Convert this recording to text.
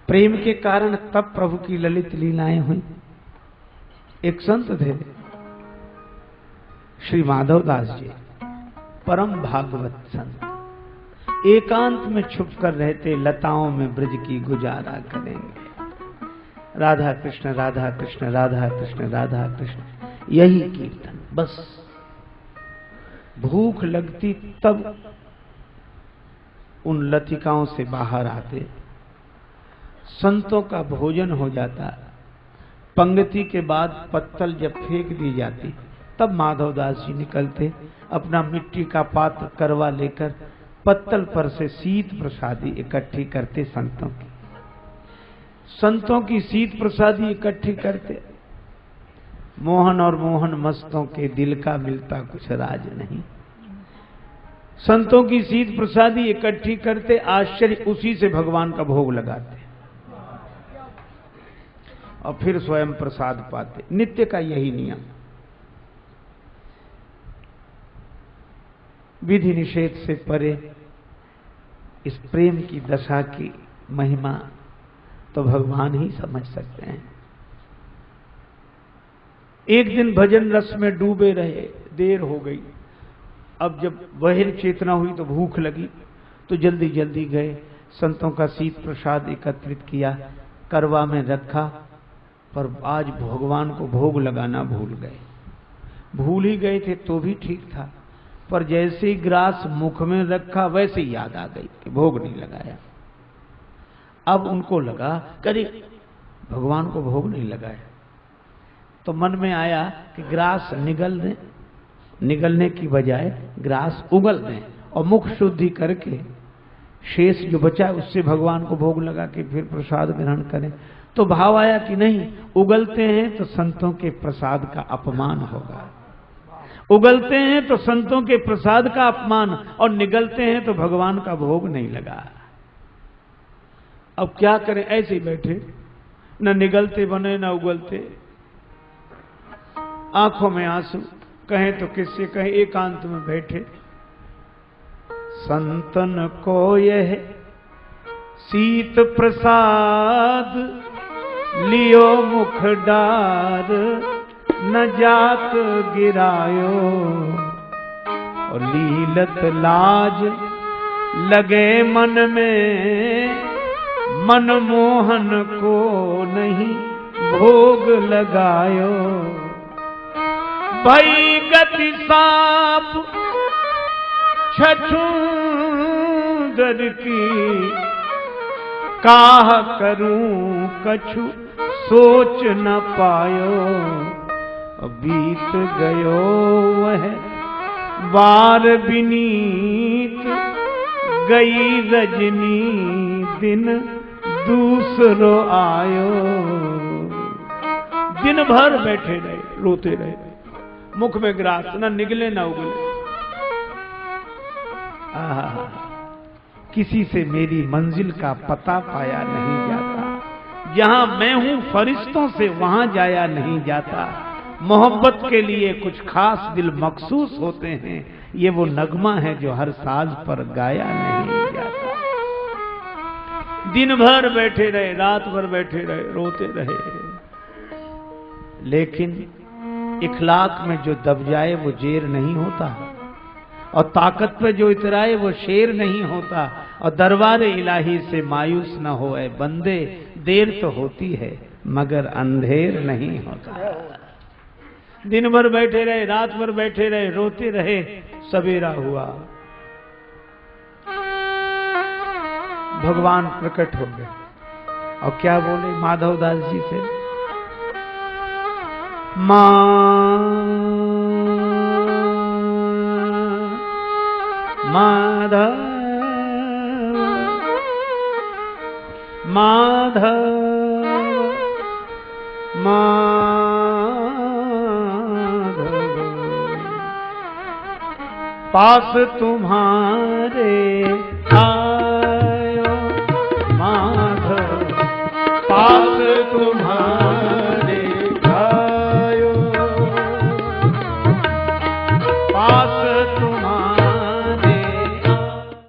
प्रेम के कारण तब प्रभु की ललित लीलाएं हुई। एक संत थे श्री माधव दास जी, परम भागवत संत, एकांत में छुप कर रहते, लताओं में ब्रज की गुजारा करेंगे। राधा कृष्ण राधा कृष्ण राधा कृष्ण राधा कृष्ण, यही कीर्तन बस। भूख लगती तब उन लतिकाओं से बाहर आते, संतों का भोजन हो जाता, पंक्ति के बाद पत्तल जब फेंक दी जाती तब माधवदास जी निकलते, अपना मिट्टी का पात्र करवा लेकर पत्तल पर से शीत प्रसादी इकट्ठी करते। संतों की शीत प्रसादी इकट्ठी करते। मोहन और मोहन मस्तों के दिल का मिलता कुछ राज नहीं। संतों की शीत प्रसादी इकट्ठी करते, आश्चर्य, उसी से भगवान का भोग लगाते और फिर स्वयं प्रसाद पाते। नित्य का यही नियम। विधि निषेध से परे इस प्रेम की दशा की महिमा तो भगवान ही समझ सकते हैं। एक दिन भजन रस में डूबे रहे, देर हो गई। अब जब बहिर चेतना हुई तो भूख लगी, तो जल्दी जल्दी गए, संतों का शीत प्रसाद एकत्रित किया, करवा में रखा, पर आज भगवान को भोग लगाना भूल गए। भूल ही गए थे तो भी ठीक था, पर जैसे ही ग्रास मुख में रखा वैसे ही याद आ गई कि भोग नहीं लगाया। अब उनको लगा कभी भगवान को भोग नहीं लगाया, तो मन में आया कि ग्रास निगल दें, निगलने की बजाय ग्रास उगल दें और मुख शुद्धि करके शेष जो बचा उससे भगवान को भोग लगा के फिर प्रसाद ग्रहण करें। तो भाव आया कि नहीं, उगलते हैं तो संतों के प्रसाद का अपमान होगा, उगलते हैं तो संतों के प्रसाद का अपमान, और निगलते हैं तो भगवान का भोग नहीं लगा। अब क्या करें, ऐसे ही बैठे, न निगलते बने न उगलते, आंखों में आंसू, कहें तो किससे कहें, एकांत में बैठे। संतन को यह शीत प्रसाद लियो मुख डार, न जात गिरायो, और लीलत लाज लगे मन में, मन मोहन को नहीं भोग लगायो। भई गति साप छछूंदर की, काह करूं कछु सोच न पायो। बीत गयो वह बार बिनीत, गई रजनी दिन दूसरो आयो। दिन भर बैठे रहे, रोते रहे, मुख में ग्रास, न निगले न उगले। किसी से मेरी मंजिल का पता पाया नहीं जाता, जहां मैं हूं फरिश्तों से वहां जाया नहीं जाता। मोहब्बत के लिए कुछ खास दिल मखसूस होते हैं, ये वो नगमा है जो हर साज पर गाया नहीं जाता। दिन भर बैठे रहे, रात भर बैठे रहे, रोते रहे, लेकिन इखलाक में जो दब जाए वो जेर नहीं होता, और ताकत पे जो इतराए वो शेर नहीं होता। और दरबार इलाही से मायूस न होए बंदे, देर तो होती है मगर अंधेर नहीं होता। दिन भर बैठे रहे, रात भर बैठे रहे, रोते रहे, सवेरा हुआ, भगवान प्रकट हो गए और क्या बोले माधवदास जी से, माधव माधव माधव, पास तुम्हारे